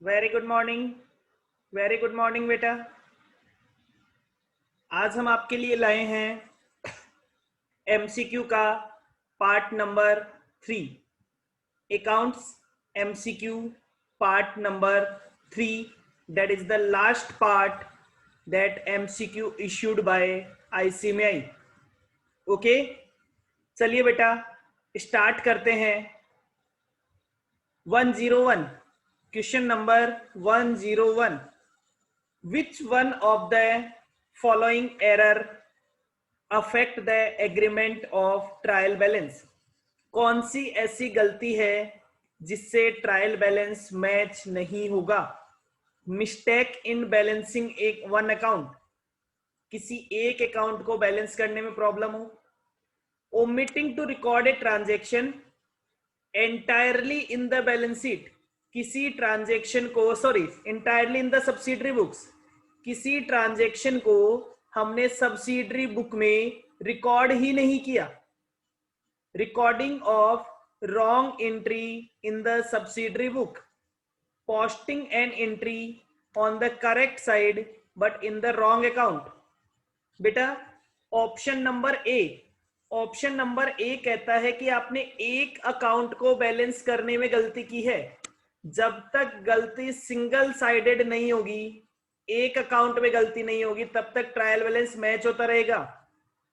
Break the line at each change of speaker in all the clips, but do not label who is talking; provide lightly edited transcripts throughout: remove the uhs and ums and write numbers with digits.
Very good morning. Very good morning बेटा। आज हम आपके लिए लाए हैं एमसीक्यू का part number 3, accounts MCQ part number 3, that is the last part that MCQ issued by ICMI। Okay, चलिए बेटा स्टार्ट करते हैं। 101 question number 101, which one of the following error affect the agreement of trial balance? कौन सी ऐसी गलती है जिससे trial balance match नहीं होगा? मिस्टेक इन बैलेंसिंग एक वन अकाउंट, किसी एक अकाउंट को बैलेंस करने में प्रॉब्लम हो। Omitting to record a transaction entirely in the balance sheet, किसी ट्रांजेक्शन को entirely in the subsidiary books, किसी ट्रांजेक्शन को हमने सब्सिडरी बुक में रिकॉर्ड ही नहीं किया। Recording of wrong entry in the subsidiary book, posting an entry on the correct side but in the wrong account. बेटा ऑप्शन नंबर ए कहता है कि आपने एक अकाउंट को बैलेंस करने में गलती की है। जब तक गलती सिंगल साइडेड नहीं होगी, एक अकाउंट में गलती नहीं होगी, तब तक ट्रायल बैलेंस मैच होता रहेगा।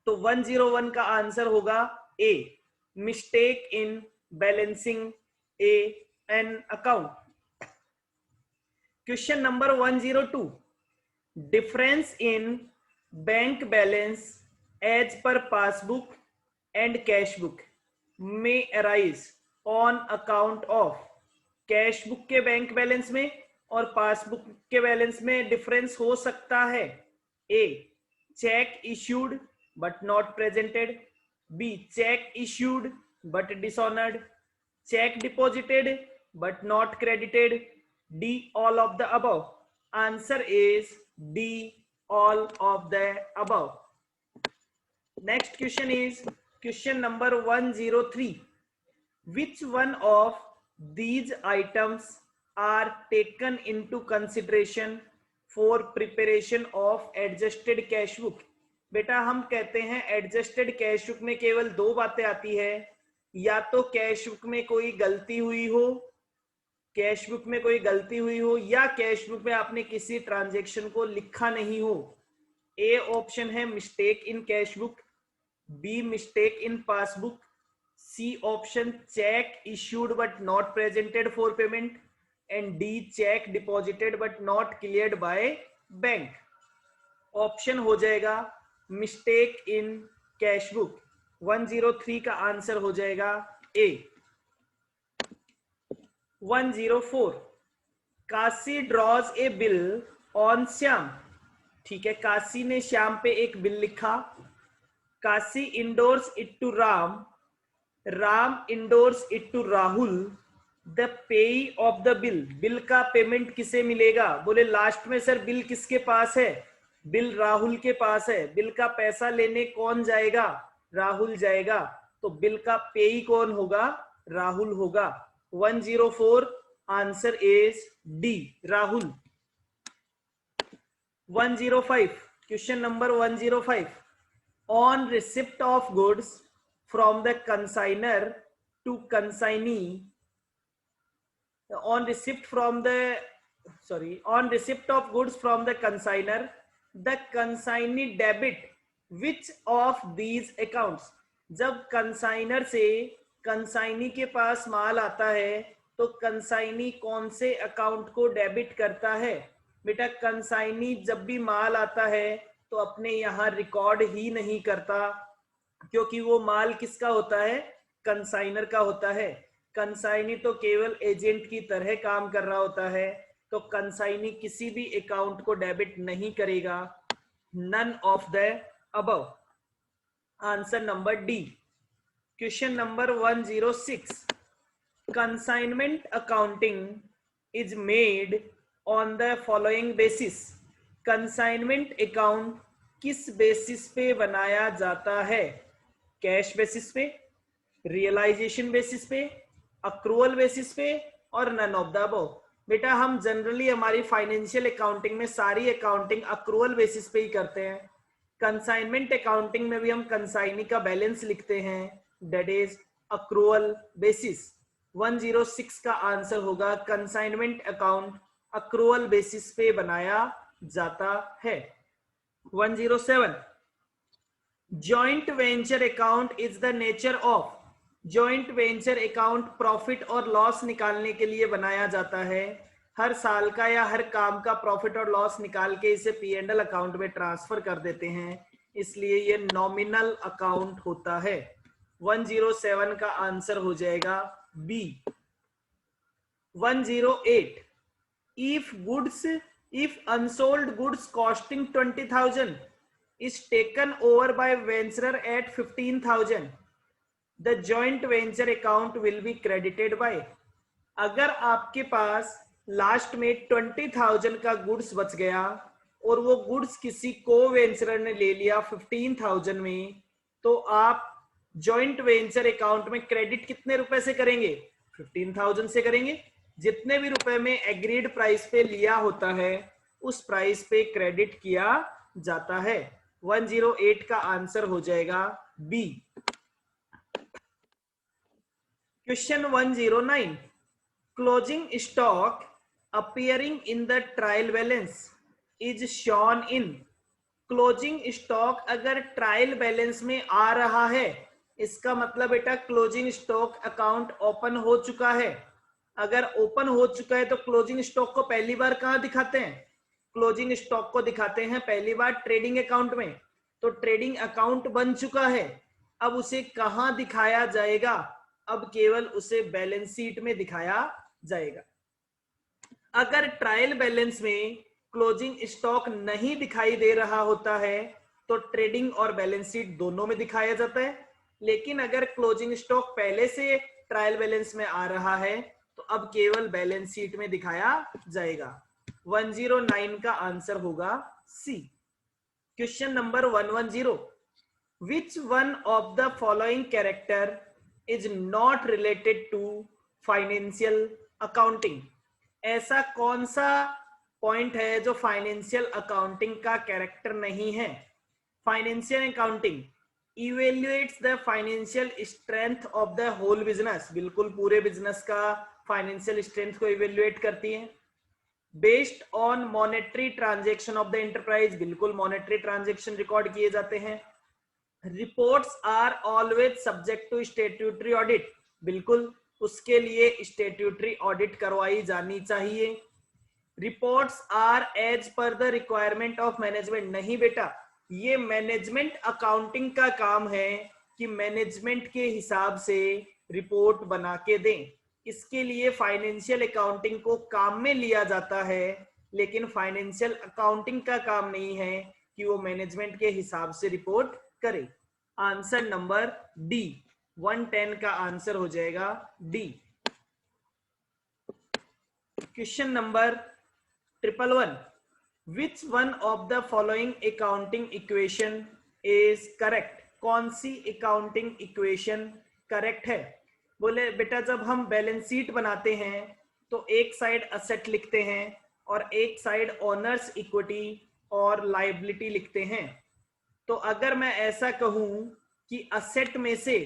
तो 101 का आंसर होगा A, mistake in balancing an account. Question number 102, difference in bank balance as per passbook and cash book में arise on account of. Cash book के बैंक बैलेंस में और पासबुक के बैलेंस में डिफरेंस हो सकता है। A, cheque issued but not presented, B, cheque issued but dishonoured, cheque deposited but not credited, D, all of the above. Answer is D, all of the above. Next question is question number 103, which one of these items are taken into consideration for preparation of adjusted cash book? बेटा हम कहते हैं adjusted cash book में केवल दो बातें आती है, या तो कैश बुक में कोई गलती हुई हो, कैश बुक में कोई गलती हुई हो, या कैश बुक में आपने किसी ट्रांजेक्शन को लिखा नहीं हो। ए ऑप्शन है mistake in cash book, B mistake in passbook, C option cheque issued but not presented for payment, and D cheque deposited but not cleared by bank. Option हो जाएगा मिस्टेक इन कैश बुक। 103 का answer हो जाएगा A. 104, Kashi draws a bill on Shyam. ठीक है, काशी ने श्याम पे एक बिल लिखा। Kashi endorses it to Ram, Ram endorses it to Rahul, the payee of the bill, bill का पेमेंट किसे मिलेगा? बोले लास्ट में सर बिल किसके पास है? बिल राहुल के पास है। बिल का पैसा लेने कौन जाएगा? राहुल जाएगा। तो बिल का पेई कौन होगा? राहुल होगा। 104 answer is D, Rahul. 105 question number 105, on receipt of goods from the consignor to consignee, on receipt of goods from the consignor, the consignee debit which of these accounts? जब कंसाइनर से कंसाइनी के पास माल आता है तो कंसाइनी कौन से account को debit करता है? बेटा कंसाइनी जब भी माल आता है तो अपने यहाँ रिकॉर्ड ही नहीं करता, क्योंकि वो माल किसका होता है? कंसाइनर का होता है। कंसाइनी तो केवल एजेंट की तरह काम कर रहा होता है, तो कंसाइनी किसी भी अकाउंट को डेबिट नहीं करेगा। None of the above. Answer number D. Question number 106, consignment accounting is made on the following basis. Consignment account किस बेसिस पे बनाया जाता है? कैश बेसिस पे, रियलाइजेशन बेसिस पे, अक्रूवल बेसिस पे, और नन ऑफ द अबव। बेटा हम जनरली हमारी फाइनेंशियल अकाउंटिंग में सारी अकाउंटिंग अक्रूवल बेसिस पे ही करते हैं। कंसाइनमेंट अकाउंटिंग में भी हम कंसाइनी का बैलेंस लिखते हैं, दैट इज अक्रूवल बेसिस। 106 का आंसर होगा कंसाइनमेंट अकाउंट अक्रूवल बेसिस पे बनाया जाता है। 107 joint venture account is the nature of. Joint venture account profit और लॉस निकालने के लिए बनाया जाता है। हर साल का या हर काम का प्रॉफिट और लॉस निकाल के इसे P&L अकाउंट में ट्रांसफर कर देते हैं, इसलिए ये नॉमिनल अकाउंट होता है। 107 का आंसर हो जाएगा B. 108 if unsold goods costing 20,000 is taken over by venturer at 15,000, the joint venture account will be credited by। अगर आपके पास लास्ट में 20,000 का गुड्स बच गया और वो गुड्स किसी को वेंचरर ने ले लिया 15,000 में, तो आप जॉइंट वेंचर अकाउंट में क्रेडिट कितने रुपए से करेंगे? 15,000 से करेंगे। जितने भी रुपए में एग्रीड प्राइस पे लिया होता है उस प्राइस पे क्रेडिट किया जाता है। 108 का आंसर हो जाएगा B. Question 109 closing stock appearing in the trial balance is shown in। Closing stock अगर ट्रायल बैलेंस में आ रहा है इसका मतलब बेटा क्लोजिंग स्टॉक अकाउंट ओपन हो चुका है। अगर ओपन हो चुका है तो क्लोजिंग स्टॉक को पहली बार कहां दिखाते हैं? क्लोजिंग स्टॉक को दिखाते हैं पहली बार ट्रेडिंग अकाउंट में। तो ट्रेडिंग अकाउंट बन चुका है, अब उसे कहां दिखाया जाएगा? अब केवल उसे बैलेंस शीट में दिखाया जाएगा। अगर ट्रायल बैलेंस में क्लोजिंग स्टॉक नहीं दिखाई दे रहा होता है तो ट्रेडिंग और बैलेंस शीट दोनों में दिखाया जाता है। लेकिन अगर क्लोजिंग स्टॉक पहले से ट्रायल बैलेंस में आ रहा है तो अब केवल बैलेंस शीट में दिखाया जाएगा। 109 का आंसर होगा C. Question number 110 which one of the following character is not related to financial accounting. ऐसा कौन सा पॉइंट है जो फाइनेंशियल अकाउंटिंग का कैरेक्टर नहीं है? Financial accounting evaluates the financial strength of the whole business. बिल्कुल पूरे बिजनेस का फाइनेंशियल स्ट्रेंथ को इवेल्युएट करती है। Based on monetary transaction of the enterprise. बिल्कुल मॉनेटरी ट्रांजैक्शन रिकॉर्ड किए जाते हैं। Reports are always subject to statutory audit. बिल्कुल उसके लिए स्टैट्यूटरी ऑडिट करवाई जानी चाहिए। Reports are as per the requirement of management. नहीं बेटा, ये मैनेजमेंट अकाउंटिंग का काम है कि मैनेजमेंट के हिसाब से रिपोर्ट बना के दें। इसके लिए फाइनेंशियल अकाउंटिंग को काम में लिया जाता है, लेकिन फाइनेंशियल अकाउंटिंग का काम नहीं है कि वो मैनेजमेंट के हिसाब से रिपोर्ट करे। Answer number D. 110 का आंसर हो जाएगा D. Question number 111 which one of the following accounting equation is correct. कौन सी अकाउंटिंग इक्वेशन करेक्ट है? बोले बेटा जब हम बैलेंस शीट बनाते हैं तो एक साइड असेट लिखते हैं और एक साइड ओनर्स इक्विटी और लायबिलिटी लिखते हैं। तो अगर मैं ऐसा कहूं कि असेट में से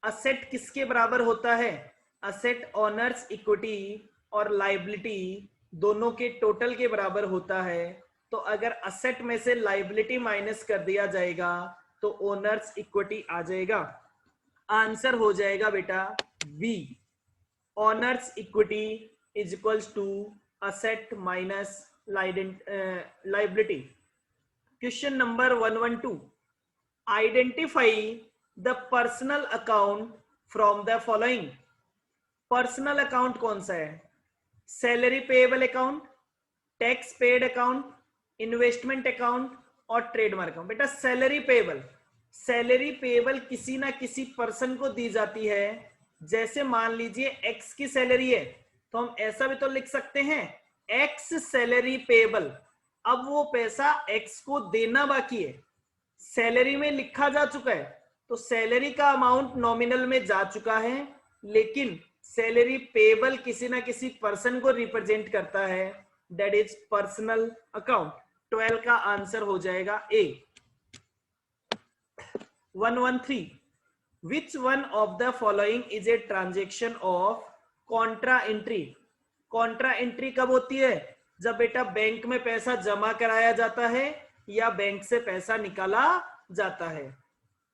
असेट किसके बराबर होता है? असेट ओनर्स इक्विटी और लायबिलिटी दोनों के टोटल के बराबर होता है। तो अगर असेट में से लायबिलिटी माइनस कर दिया जाएगा तो ओनर्स इक्विटी आ जाएगा। आंसर हो जाएगा बेटा B. Owners equity is equals to asset minus liability. Question number 112 identify the personal account from the following. Personal account कौन सा है? Salary payable account, tax paid account, investment account और trademark account. बेटा salary payable, salary payable किसी ना किसी person को दी जाती है। जैसे मान लीजिए एक्स की सैलरी है तो हम ऐसा भी तो लिख सकते हैं एक्स सैलरी पेएबल। अब वो पैसा एक्स को देना बाकी है, सैलरी में लिखा जा चुका है तो सैलरी का अमाउंट नॉमिनल में जा चुका है, लेकिन सैलरी पेबल किसी ना किसी पर्सन को रिप्रेजेंट करता है, दैट इज पर्सनल अकाउंट। 12 का आंसर हो जाएगा ए। 113, which one of the following is a transaction of contra entry? Contra entry कब होती है? जब बेटा बैंक में पैसा जमा कराया जाता है या बैंक से पैसा निकाला जाता है,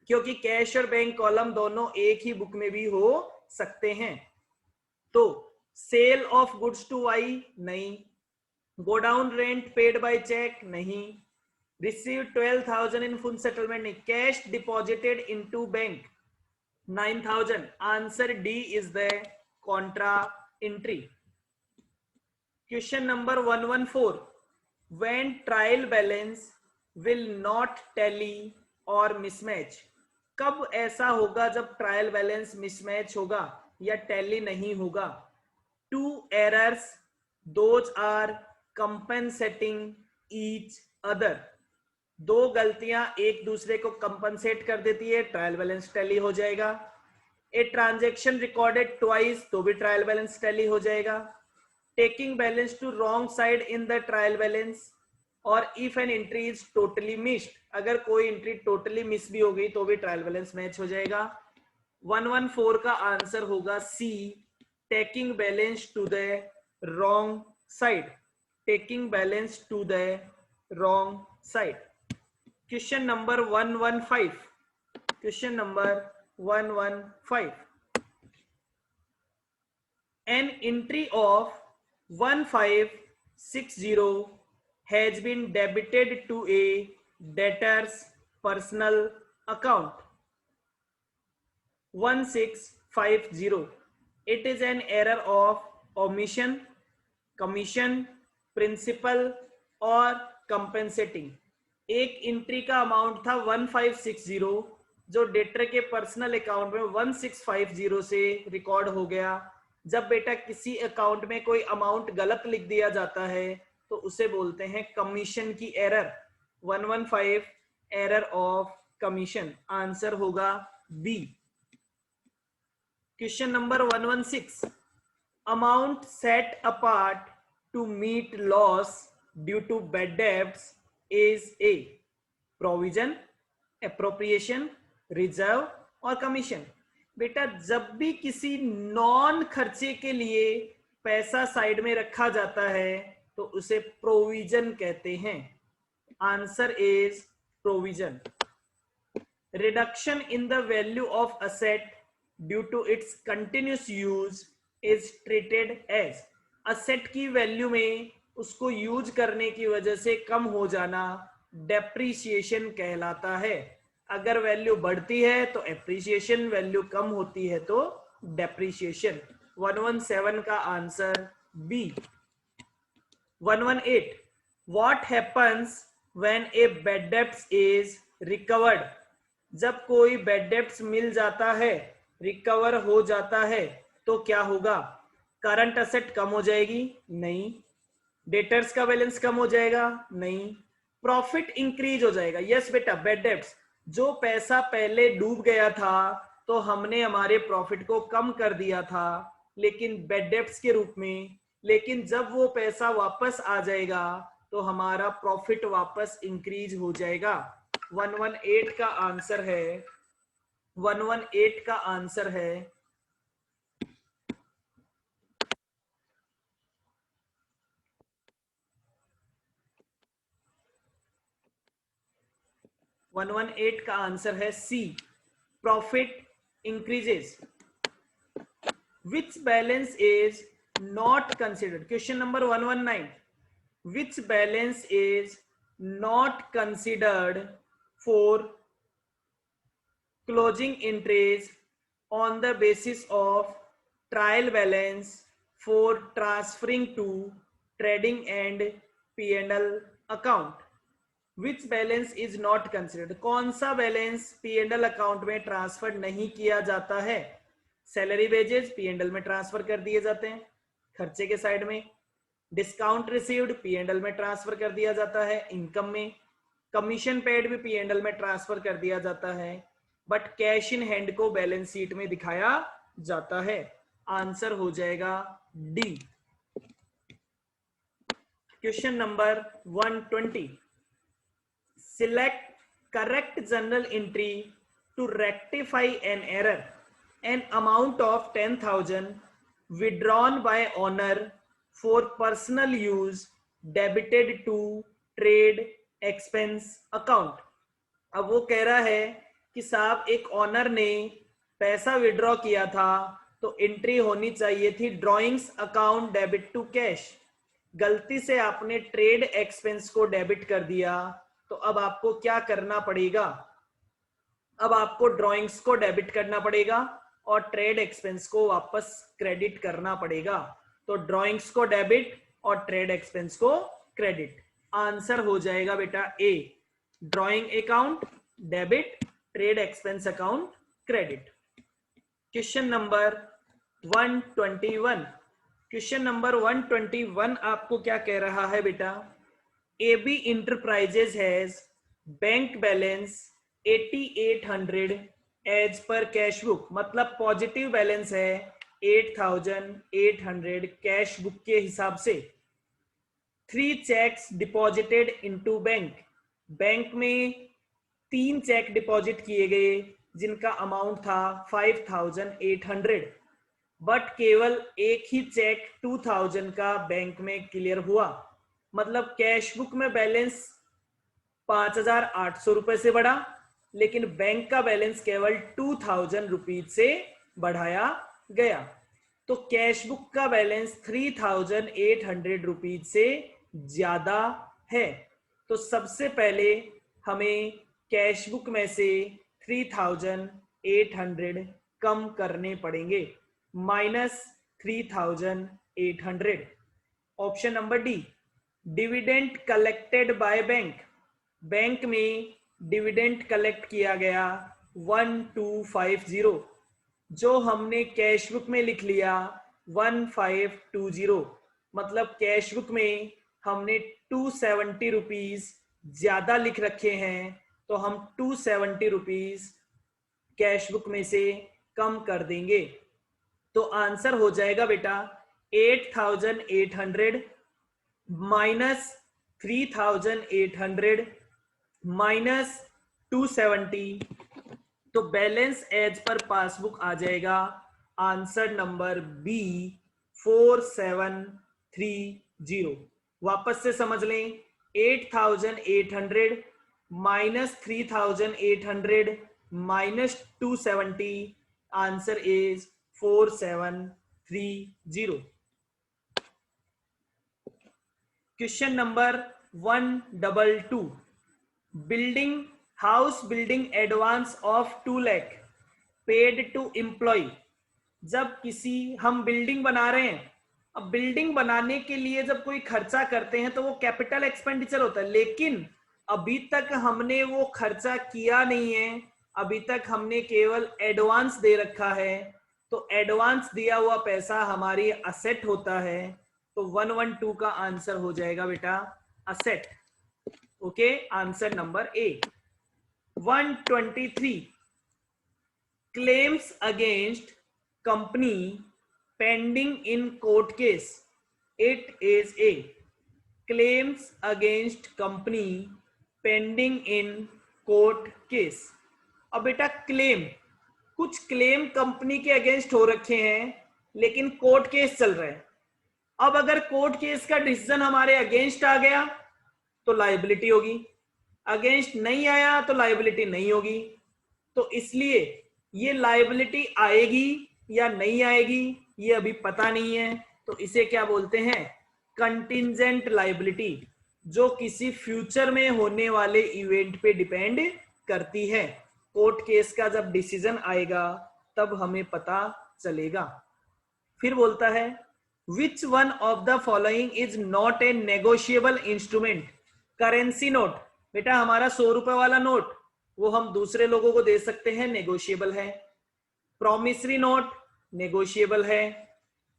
क्योंकि कैश और बैंक कॉलम दोनों एक ही बुक में भी हो सकते हैं। तो sale of goods to Y नहीं, godown rent paid by cheque नहीं, रिसीव 12,000 इन फुल सेटलमेंट नहीं, cash deposited into bank 9,000। Answer D is the contra entry. Question number 114, when trial balance will not tally और mismatch? कब ऐसा होगा जब trial balance mismatch होगा या tally नहीं होगा? Two errors, those are compensating each other. दो गलतियां एक दूसरे को कंपनसेट कर देती है, ट्रायल बैलेंस टैली हो जाएगा। ए ट्रांजेक्शन रिकॉर्डेड ट्वाइस, तो भी ट्रायल बैलेंस टैली हो जाएगा। Taking balance to wrong side in the trial balance, और if an entry is totally missed, अगर कोई एंट्री टोटली मिस भी हो गई तो भी ट्रायल बैलेंस मैच हो जाएगा। 114 का आंसर होगा C, taking balance to the wrong side. Taking balance to the wrong side. Question number 115, question number 115, an entry of 1560 has been debited to a debtor's personal account 1650. It is an error of omission, commission, principal और compensating। एक entry का amount था 1560 जो debtor के personal account में 1650 से record हो गया। जब बेटा किसी अकाउंट में कोई अमाउंट गलत लिख दिया जाता है तो उसे बोलते हैं कमीशन की error. 115 error of commission, answer होगा B. Question number 116, amount set apart to meet loss due to bad debts is a provision, appropriation, reserve और कमीशन। बेटा जब भी किसी नॉन खर्चे के लिए पैसा साइड में रखा जाता है तो उसे प्रोविजन कहते हैं। Answer is provision. Reduction in the value of asset due to its continuous use is treated as, asset की वैल्यू में उसको यूज करने की वजह से कम हो जाना डेप्रीशिएशन कहलाता है। अगर वैल्यू बढ़ती है तो एप्रिसिएशन, वैल्यू कम होती है तो डेप्रीशिएशन। 117 का answer B. 118, what happens when a bad debts is recovered? जब कोई बैड डेब्ट्स मिल जाता है, रिकवर हो जाता है तो क्या होगा? करंट असेट कम हो जाएगी? नहीं। डेटर्स का बैलेंस कम हो जाएगा? नहीं। प्रॉफिट इंक्रीज हो जाएगा? यस बेटा, बैड डेब्ट्स, जो पैसा पहले डूब गया था तो हमने हमारे प्रॉफिट को कम कर दिया था लेकिन बैड डेब्ट्स के रूप में, लेकिन जब वो पैसा वापस आ जाएगा तो हमारा प्रॉफिट वापस इंक्रीज हो जाएगा। 118 का आंसर है, 118 का आंसर है 118 का आंसर है C, profit increases. Which balance is not considered? Question number 119, which balance is not considered for closing entries on the basis of trial balance for transferring to trading and P&L account? Which balance is not considered? कौन सा balance P&L account में transfer नहीं किया जाता है? Salary wages P&L में transfer कर दिए जाते हैं खर्चे के साइड में। डिस्काउंट रिसीव्ड P&L में ट्रांसफर कर दिया जाता है इनकम में। कमीशन पेड भी P&L में ट्रांसफर कर दिया जाता है, बट कैश इन हैंड को बैलेंस शीट में दिखाया जाता है। आंसर हो जाएगा D. Question number 120, select correct journal entry to rectify an error, an amount of 10,000 withdrawn by owner for personal use debited to trade expense account। अब वो कह रहा है कि साहब एक ऑनर ने पैसा विड्रॉ किया था तो एंट्री होनी चाहिए थी drawings account debit to cash, गलती से आपने ट्रेड एक्सपेंस को डेबिट कर दिया, तो अब आपको क्या करना पड़ेगा, अब आपको ड्रॉइंग्स को डेबिट करना पड़ेगा और ट्रेड एक्सपेंस को वापस क्रेडिट करना पड़ेगा। तो ड्रॉइंग्स को डेबिट और ट्रेड एक्सपेंस को क्रेडिट। आंसर हो जाएगा बेटा A, drawing account debit, trade expense account credit. Question number 121, question number 121 आपको क्या कह रहा है बेटा, AB enterprises has bank balance 8800 as per cash book, मतलब पॉजिटिव बैलेंस है 8800 कैश बुक के हिसाब से। 3 cheques deposited into bank, bank में 3 चेक डिपॉजिट किए गए जिनका अमाउंट था 5800, बट केवल एक ही चेक 2000 का बैंक में क्लियर हुआ, मतलब कैश बुक में बैलेंस 5800 रुपए से बढ़ा, लेकिन बैंक का बैलेंस केवल 2000 रुपीज से बढ़ाया गया। तो कैश बुक का बैलेंस 3800 रुपीज से ज्यादा है। तो सबसे पहले हमें कैश बुक में से 3800 कम करने पड़ेंगे, -3800। Option number D, dividend collected by bank, bank में डिविडेंड कलेक्ट किया गया 1250, जो हमने कैश बुक में लिख लिया 1520, मतलब कैश बुक में हमने 270 रुपीज ज्यादा लिख रखे हैं, तो हम 270 रुपीज कैश बुक में से कम कर देंगे। तो आंसर हो जाएगा बेटा 8800 माइनस 3800 माइनस 270, तो बैलेंस एज पर पासबुक आ जाएगा आंसर नंबर बी 4730। वापस से समझ लें, 8800 minus 3800 minus 270, answer is 4730। Question number 122, building house building advance of 2 lakh paid to employ. जब किसी हम बिल्डिंग बना रहे हैं, अब बिल्डिंग बनाने के लिए जब कोई खर्चा करते हैं तो वो कैपिटल एक्सपेंडिचर होता है, लेकिन अभी तक हमने वो खर्चा किया नहीं है, अभी तक हमने केवल एडवांस दे रखा है। तो एडवांस दिया हुआ पैसा हमारी असेट होता है, तो 112 का आंसर हो जाएगा बेटा asset. Okay, answer number A. 123, claims against company pending in court case, it is A. Claims against company pending in court case. अब बेटा क्लेम, कुछ क्लेम कंपनी के अगेंस्ट हो रखे हैं लेकिन कोर्ट केस चल रहा है। अब अगर कोर्ट केस का डिसीजन हमारे अगेंस्ट आ गया तो लायबिलिटी होगी, अगेंस्ट नहीं आया तो लायबिलिटी नहीं होगी। तो इसलिए ये लायबिलिटी आएगी या नहीं आएगी ये अभी पता नहीं है, तो इसे क्या बोलते हैं, कंटिंजेंट लायबिलिटी, जो किसी फ्यूचर में होने वाले इवेंट पे डिपेंड करती है। कोर्ट केस का जब डिसीजन आएगा तब हमें पता चलेगा। फिर बोलता है विच one of the following is not a negotiable instrument. Currency note, बेटा हमारा 100 रुपए वाला नोट वो हम दूसरे लोगों को दे सकते हैं, नेगोशिएबल है। प्रोमिसरी नोट नेगोशिएबल है,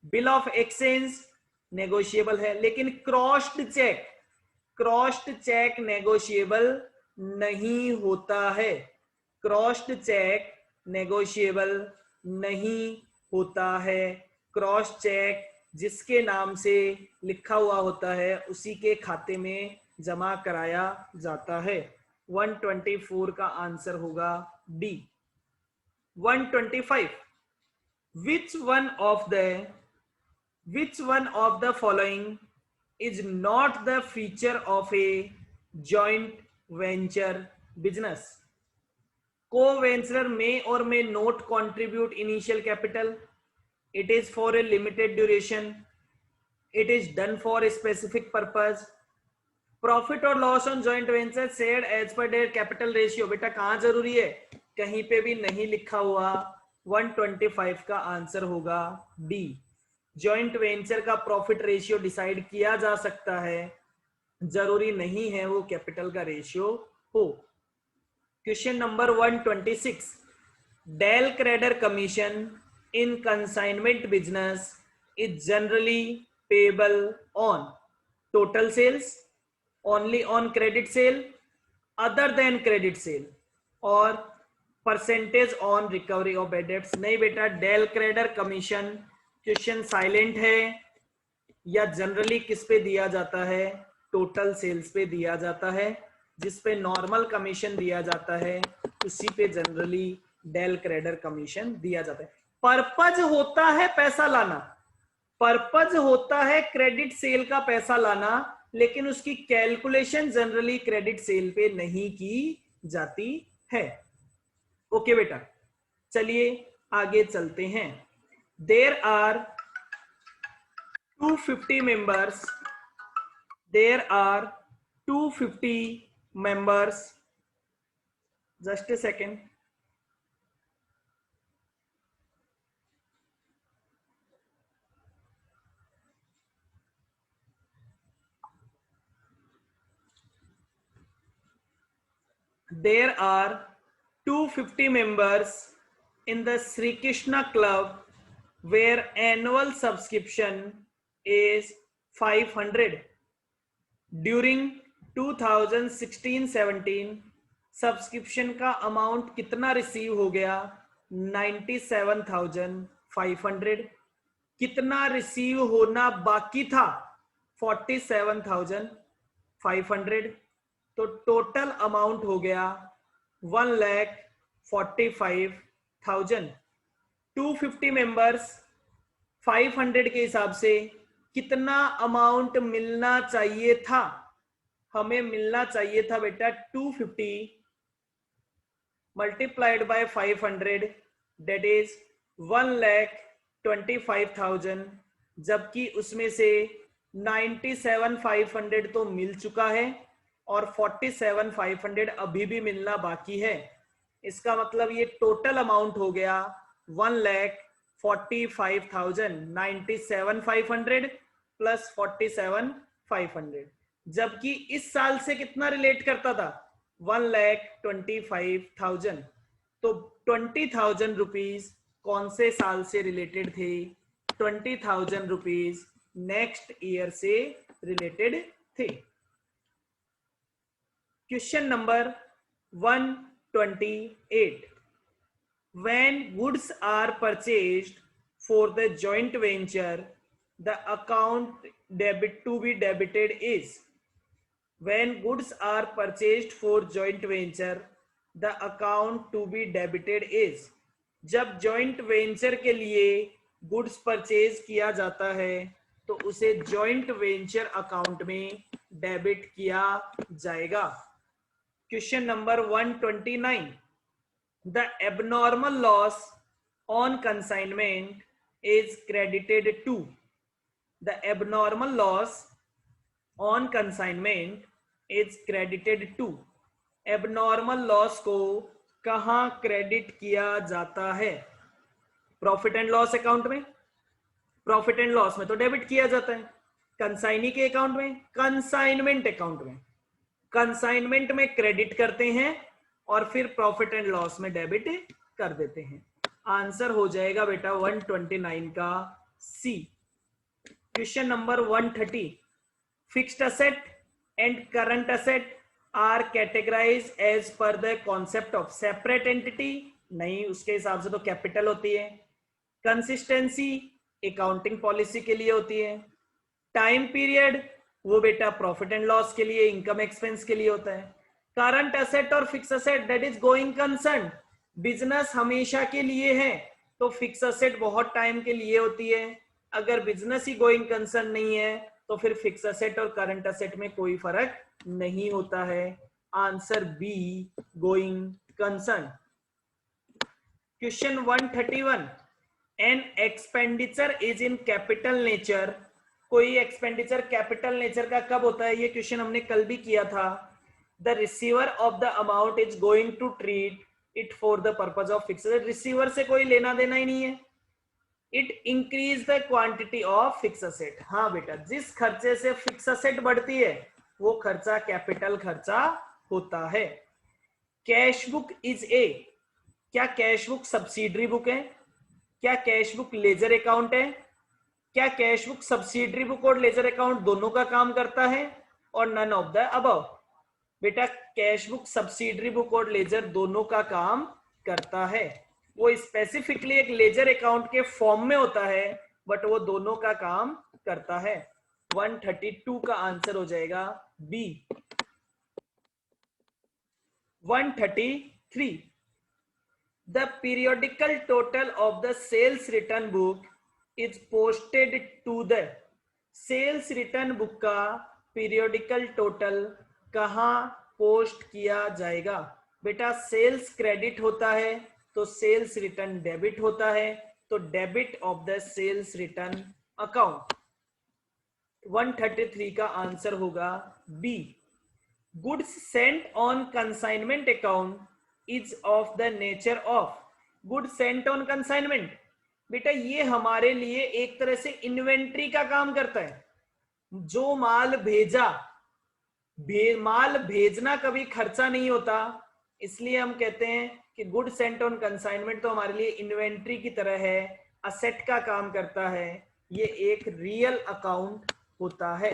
बिल ऑफ एक्सचेंज नेगोशिएबल है, लेकिन crossed cheque, crossed cheque negotiable नहीं होता है। क्रॉस्ड चेक नेगोशिएबल नहीं होता है। क्रॉस चेक जिसके नाम से लिखा हुआ होता है उसी के खाते में जमा कराया जाता है। 124 का आंसर होगा D. 125 which one of the following is not the feature of a joint venture business? Co-venturer may or may not contribute initial capital. It is for a limited duration. It is done for a specific purpose. Profit और loss on joint venture shared as per their capital ratio, बेटा कहां जरूरी है? कहीं पे भी नहीं लिखा हुआ। 125 का आंसर होगा डी। जॉइंट वेंचर का प्रॉफिट रेशियो डिसाइड किया जा सकता है, जरूरी नहीं है वो कैपिटल का रेशियो हो। Question number 126 del credere commission in consignment business is generally payable on total sales, only on credit sale, other than credit sale, और percentage on recovery of bad debts. नहीं बेटा, del credere commission question silent है, या generally किस पे दिया जाता है? टोटल सेल्स पे दिया जाता है। जिस पे नॉर्मल कमीशन दिया जाता है उसी पे जनरली डेल क्रेडिटर कमीशन दिया जाता है। पर्पज होता है पैसा लाना, पर्पज होता है क्रेडिट सेल का पैसा लाना, लेकिन उसकी कैलकुलेशन जनरली क्रेडिट सेल पे नहीं की जाती है। ओके बेटा, चलिए आगे चलते हैं। There are 250 members, there are 250 members, just a second. There are 250 members in the Sri Krishna Club where annual subscription is 500. During 2016-17 subscription का अमाउंट कितना रिसीव हो गया? 97,500। कितना रिसीव होना बाकी था? 47,500। तो टोटल अमाउंट हो गया 1,45,000। 250 मेंबर्स, 500 के हिसाब से कितना अमाउंट मिलना चाहिए था? हमें मिलना चाहिए था बेटा 250 मल्टीप्लाइड बाय 500, दैट इज 1,25,000। जबकि उसमें से 97,500 तो मिल चुका है और 47,500 अभी भी मिलना बाकी है। इसका मतलब ये टोटल अमाउंट हो गया 1,45,000। 97,500 प्लस 47,500, जबकि इस साल से कितना रिलेट करता था? 1,25,000। तो 20,000 रुपीज कौन से साल से रिलेटेड थे? 20,000 रुपीज नेक्स्ट ईयर से रिलेटेड थे। Question number 128 when goods are purchased for the joint venture the account debit to be debited is? when goods are purchased for joint venture the account to be debited is? जब joint venture के लिए goods purchase किया जाता है तो उसे joint venture account में debit किया जाएगा। Question number 129 the abnormal loss on consignment is credited to? the abnormal loss on consignment is credited to? abnormal loss को कहां क्रेडिट किया जाता है? प्रॉफिट एंड लॉस अकाउंट में? प्रॉफिट एंड लॉस में तो डेबिट किया जाता है। कंसाइनी के अकाउंट में? कंसाइनमेंट अकाउंट में। कंसाइनमेंट में क्रेडिट करते हैं और फिर प्रॉफिट एंड लॉस में डेबिट कर देते हैं। आंसर हो जाएगा बेटा 129 का C. Question number 130 fixed asset and current asset are categorise as per the concept of separate entity? नहीं, उसके हिसाब से तो कैपिटल होती है। कंसिस्टेंसी अकाउंटिंग पॉलिसी के लिए होती है। टाइम पीरियड वो बेटा प्रॉफिट एंड लॉस के लिए, इनकम एक्सपेंस के लिए होता है। करंट असेट और fix asset that is going concern, business हमेशा के लिए है तो फिक्स असेट बहुत टाइम के लिए होती है। अगर बिजनेस ही गोइंग कंसर्न नहीं है तो फिर फिक्स असेट और करंट असेट में कोई फर्क नहीं होता है। Answer B, going concern. Question 131, an expenditure is in capital nature. कोई एक्सपेंडिचर कैपिटल नेचर का कब होता है, ये क्वेश्चन हमने कल भी किया था। The receiver of the amount is going to treat it for the purpose of fix, receiver से कोई लेना देना ही नहीं है। It increase the quantity of fix asset, हाँ बेटा जिस खर्चे से फिक्स असेट बढ़ती है वो खर्चा कैपिटल खर्चा होता है। कैश बुक इज ए, क्या कैश बुक सब्सिडरी बुक है? क्या कैश बुक लेजर अकाउंट है? क्या कैश बुक सब्सिडरी बुक और लेजर अकाउंट दोनों का काम करता है? और नन ऑफ द अबव। बेटा कैश बुक सब्सिडरी बुक और लेजर दोनों का काम करता है, वो स्पेसिफिकली एक लेजर अकाउंट के फॉर्म में होता है बट वो दोनों का काम करता है। 132 का आंसर हो जाएगा B. 133, the periodical total of the sales return book is posted to the, sales return book का periodical total कहाँ पोस्ट किया जाएगा? बेटा सेल्स क्रेडिट होता है तो सेल्स रिटर्न डेबिट होता है, तो debit of the sales return account. 133 का आंसर होगा B. Goods sent on consignment account is of the nature of, good sent on consignment, बेटा ये हमारे लिए एक तरह से इन्वेंट्री का काम करता है। जो माल भेजा, माल भेजना कभी खर्चा नहीं होता, इसलिए हम कहते हैं कि गुड सेंट ऑन कंसाइनमेंट तो हमारे लिए इन्वेंट्री की तरह है, असेट का काम करता है, ये एक रियल अकाउंट होता है।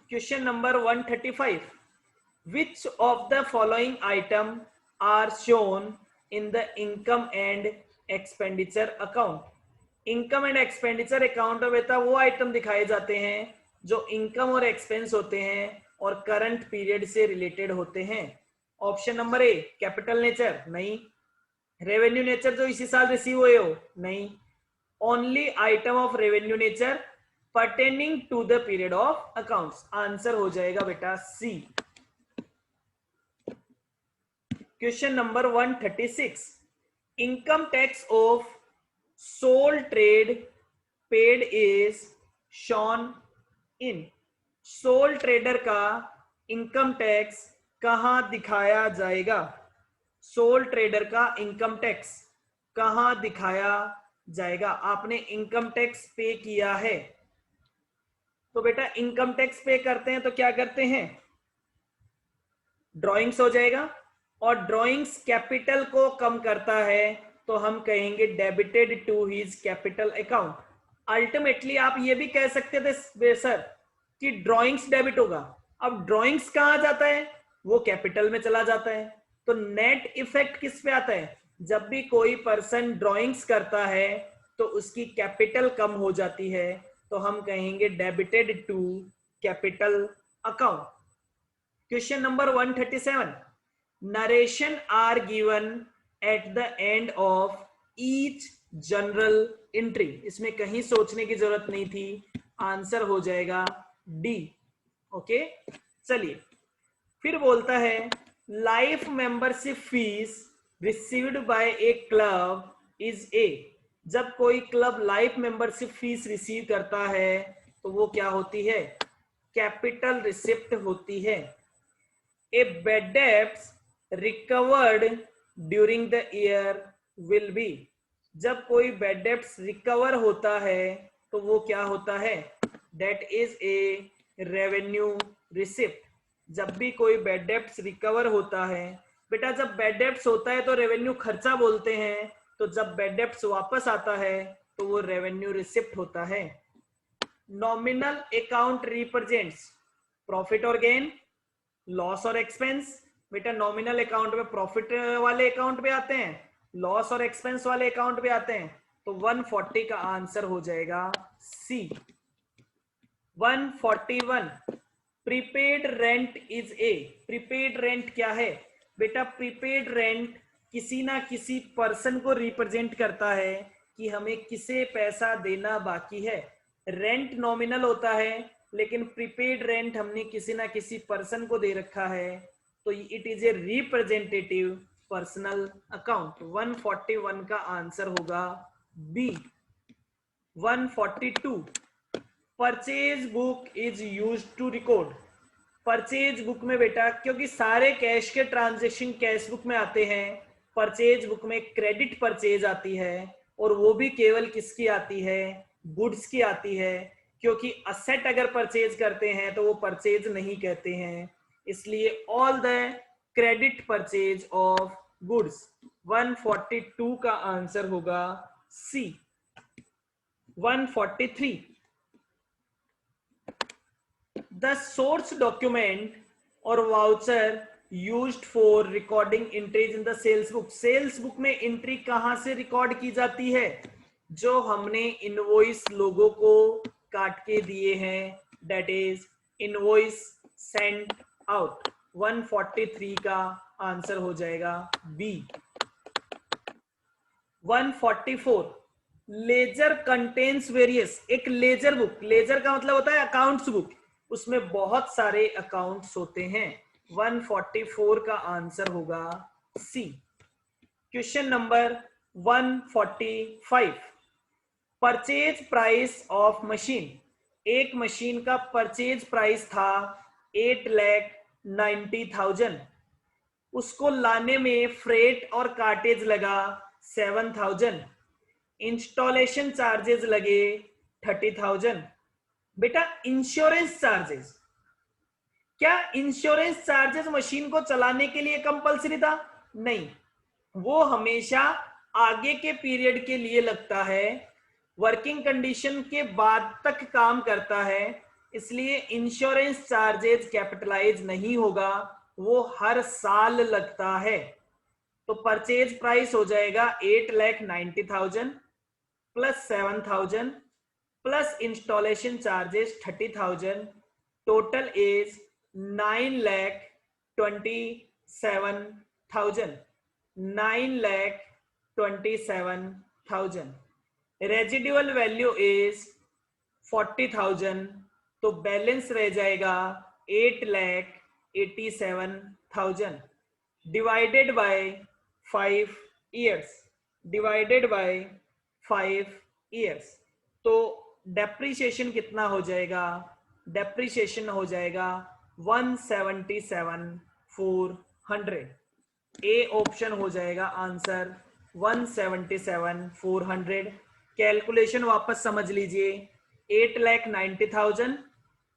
Question number 135, which of the following item are shown in the income and expenditure account? Income and expenditure account में बेटा वो आइटम दिखाए जाते हैं जो इनकम और एक्सपेंस होते हैं और करंट पीरियड से रिलेटेड होते हैं। Option number A capital nature, नहीं। रेवेन्यू नेचर जो इसी साल रिसीव हुए हो, नहीं। Only item of revenue nature pertaining to the period of accounts, answer हो जाएगा बेटा C. Question number 136, income tax of sole trade paid is shown in, sole trader का इनकम टैक्स कहां दिखाया जाएगा? सोल ट्रेडर का इनकम टैक्स कहां दिखाया जाएगा? आपने इनकम टैक्स पे किया है तो बेटा इनकम टैक्स पे करते हैं तो क्या करते हैं, ड्रॉइंग्स हो जाएगा, और ड्रॉइंग्स कैपिटल को कम करता है तो हम कहेंगे debited to his capital account. Ultimately आप ये भी कह सकते थे सर कि ड्रॉइंग्स डेबिट होगा, अब ड्रॉइंग्स कहां जाता है, वो कैपिटल में चला जाता है, तो नेट इफेक्ट किस पे आता है? जब भी कोई पर्सन ड्रॉइंग्स करता है तो उसकी कैपिटल कम हो जाती है, तो हम कहेंगे debited to capital account. Question number 137, narration are given at the end of each journal entry, इसमें कहीं सोचने की जरूरत नहीं थी, आंसर हो जाएगा डी। ओके चलिए फिर बोलता है life membership fees received by A club is a, जब कोई club life membership fees receive करता है तो वो क्या होती है? कैपिटल रिसिप्ट होती है। ए bad debts recovered during the year will be, जब कोई बैड डेब्ट्स रिकवर होता है तो वो क्या होता है? That is a revenue receipt. जब भी कोई बैड डेब्ट्स रिकवर होता है, बेटा जब बैड डेब्ट्स होता है तो रेवेन्यू खर्चा बोलते हैं, तो जब बैड डेब्ट्स वापस आता है तो वो रेवेन्यू रिसिप्ट होता है। नॉमिनल अकाउंट रिप्रेजेंट्स प्रॉफिट और गेन, लॉस और एक्सपेंस, बेटा नॉमिनल अकाउंट में प्रॉफिट वाले अकाउंट पे आते हैं, लॉस और एक्सपेंस वाले अकाउंट पे आते हैं, तो 140 का आंसर हो जाएगा सी। 141 prepaid rent is a. Prepaid rent क्या है बेटा? प्रीपेड रेंट किसी ना किसी पर्सन को रिप्रेजेंट करता है कि हमें किसे पैसा देना बाकी है। रेंट नॉमिनल होता है, लेकिन प्रीपेड रेंट हमने किसी ना किसी पर्सन को दे रखा है, तो it is a representative personal account. 141 का आंसर होगा B. 142 purchase book is used to record. Purchase book में बेटा, क्योंकि सारे कैश के ट्रांजेक्शन कैश बुक में आते हैं, परचेज बुक में क्रेडिट परचेज आती है, और वो भी केवल किसकी आती है? गुड्स की आती है, क्योंकि असेट अगर परचेज करते हैं तो वो परचेज नहीं कहते हैं, इसलिए all the credit purchase of goods. 142 का आंसर होगा सी। 143 द सोर्स डॉक्यूमेंट और voucher used for recording entries in the sales book. Sales book में एंट्री कहां से रिकॉर्ड की जाती है? जो हमने इनवॉइस लोगों को काट के दिए हैं, that is invoice sent out. 143 का आंसर हो जाएगा बी। 144 ledger contains various. एक लेजर बुक, लेजर का मतलब होता है अकाउंट्स बुक, उसमें बहुत सारे अकाउंट्स होते हैं। 144 का आंसर होगा C. Question number 145 purchase price of machine. एक मशीन का परचेज प्राइस था 8,90,000। उसको लाने में फ्रेट और कार्टेज लगा 7,000। इंस्टॉलेशन चार्जेस लगे 30,000। बेटा इंश्योरेंस चार्जेस, क्या इंश्योरेंस चार्जेस मशीन को चलाने के लिए कंपलसरी था? नहीं, वो हमेशा आगे के पीरियड के लिए लगता है, वर्किंग कंडीशन के बाद तक काम करता है, इसलिए इंश्योरेंस चार्जेस कैपिटलाइज नहीं होगा, वो हर साल लगता है। तो परचेज प्राइस हो जाएगा 8,90,000 plus 7,000 plus installation charges 30,000, total is 9,27,000। 9,27,000। Residual value is 40,000, तो बैलेंस रह जाएगा 8,87,000 divided by 5 years. Divided by 5 years, तो डेप्रीशिएशन कितना हो जाएगा? डेप्रीशिएशन हो जाएगा 177,400। ए ऑप्शन हो जाएगा आंसर 177,400। कैलकुलेशन वापस समझ लीजिए, 8,90,000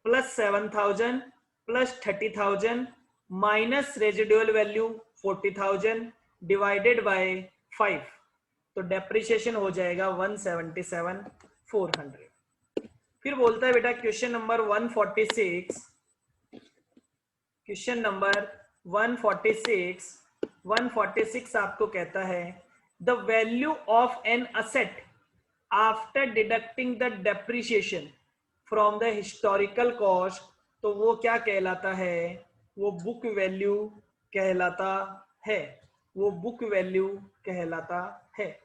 plus 7,000 plus 30,000 minus residual value 40,000 divided by 5, तो डेप्रिसिएशन हो जाएगा 177,400। फिर बोलता है बेटा क्वेश्चन नंबर 146, क्वेश्चन नंबर 146 आपको कहता है the value of an asset after deducting the depreciation from the historical cost, तो वो क्या कहलाता है? वो बुक वैल्यू कहलाता है। वो बुक वैल्यू कहलाता है।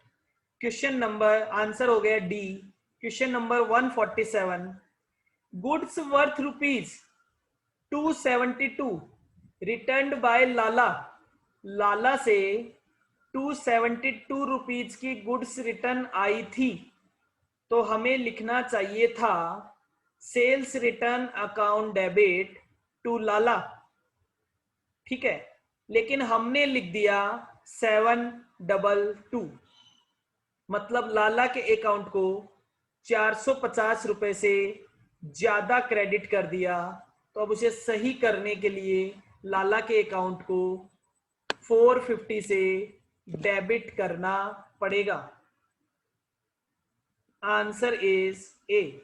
क्वेश्चन नंबर, आंसर हो गया D. Question number 147 goods worth ₹272 returned by Lala. Lala से 272 रुपीज की गुड्स रिटर्न आई थी, तो हमें लिखना चाहिए था sales return account debit to Lala, ठीक है, लेकिन हमने लिख दिया 722, मतलब लाला के अकाउंट को 450 रुपए से ज्यादा क्रेडिट कर दिया। तो अब उसे सही करने के लिए लाला के अकाउंट को 450 से डेबिट करना पड़ेगा। Answer is a.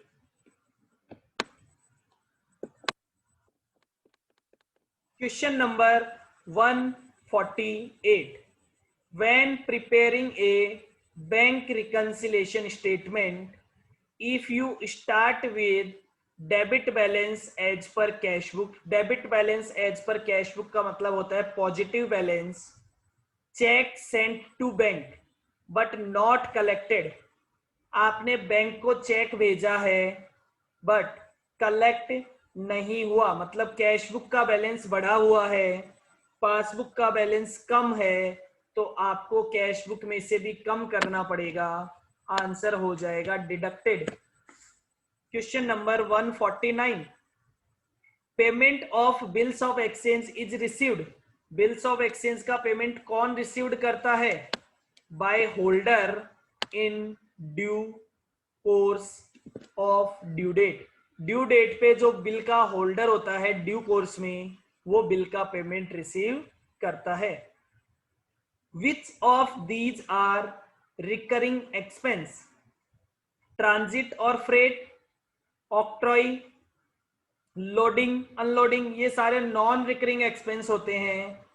Question number 148 when preparing a bank reconciliation statement, if you start with debit balance as per cash book. debit balance as per cash book का मतलब होता है positive balance, cheque sent to bank but not collected, आपने bank को cheque भेजा है but collect नहीं हुआ, मतलब कैश बुक का बैलेंस बढ़ा हुआ है, पासबुक का बैलेंस कम है, तो आपको कैश बुक में से भी कम करना पड़ेगा, आंसर हो जाएगा deducted. Question number 149, payment of bills of exchange is received. Bills of exchange का पेमेंट कौन रिसीव्ड करता है? By holder in due course of due date. Due date पे जो बिल का होल्डर होता है ड्यू कोर्स में, वो बिल का पेमेंट रिसीव करता है। Which of these are recurring expense? Transit और फ्रेट, ऑक्ट्रॉय, लोडिंग अनलोडिंग, ये सारे नॉन रिकरिंग एक्सपेंस होते हैं।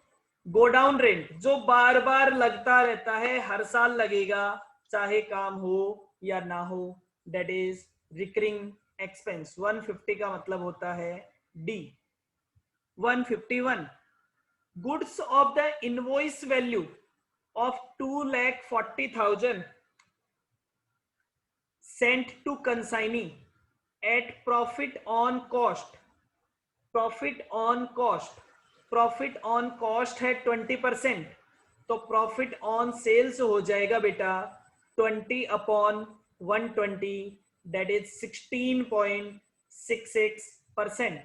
गोडाउन रेंट जो बार बार लगता रहता है, हर साल लगेगा चाहे काम हो या ना हो, दैट इज रिकरिंग एक्सपेंस। 150 का मतलब होता है D. 151, goods of the invoice value of 2,40,000 sent to consignee at profit on cost। profit on cost, profit on cost है 20%, तो profit on sales हो जाएगा बेटा 20/120, that is 16.66%।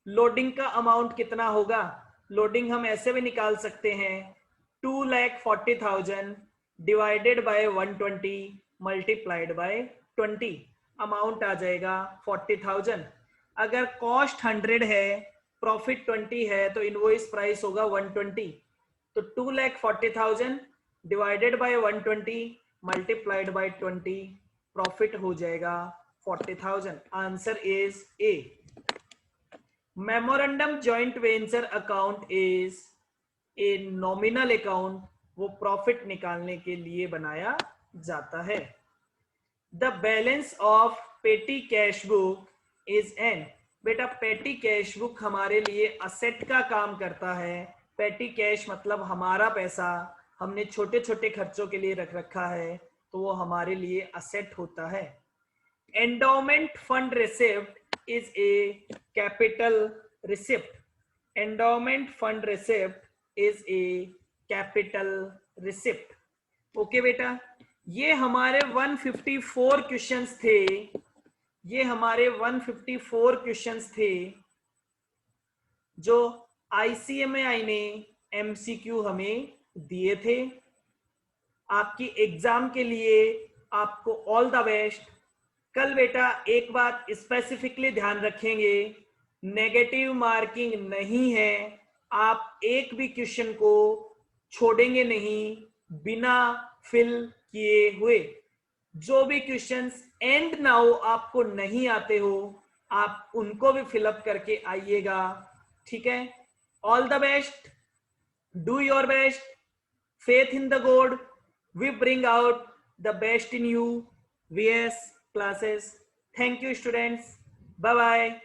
लोडिंग का अमाउंट कितना होगा? लोडिंग हम ऐसे भी निकाल सकते हैं, 2,40,000 divided by 120 multiplied by 20, amount आ जाएगा 40,000। अगर कॉस्ट 100 है, प्रॉफिट 20 है, तो इनवॉइस प्राइस होगा 120, तो 2,40,000 divided by 120 multiplied by 20, profit हो जाएगा 40,000। Answer is a. Memorandum joint venture account is a nominal account, वो प्रॉफिट निकालने के लिए बनाया जाता है। द बैलेंस ऑफ पेटी कैश बुक इज एन। बेटा पेटी कैश बुक हमारे लिए असेट का काम करता है। पेटी कैश मतलब हमारा पैसा हमने छोटे छोटे खर्चों के लिए रख रखा है, तो वो हमारे लिए असेट होता है। Endowment fund receipt is a capital receipt. Endowment fund receipt is a capital receipt. Okay बेटा, ये हमारे 154 क्वेश्चंस थे, ये हमारे 154 क्वेश्चंस थे जो ICMAI ने MCQ हमें दिए थे। आपकी एग्जाम के लिए आपको ऑल द बेस्ट। कल बेटा एक बात स्पेसिफिकली ध्यान रखेंगे, नेगेटिव मार्किंग नहीं है, आप एक भी क्वेश्चन को छोड़ेंगे नहीं बिना फिल किए हुए। जो भी क्वेश्चंस एंड नाउ आपको नहीं आते हो, आप उनको भी फिलअप करके आइएगा, ठीक है। All the best, do your best, faith in the God, we bring out the best in you, VS classes. Thank you students, bye bye.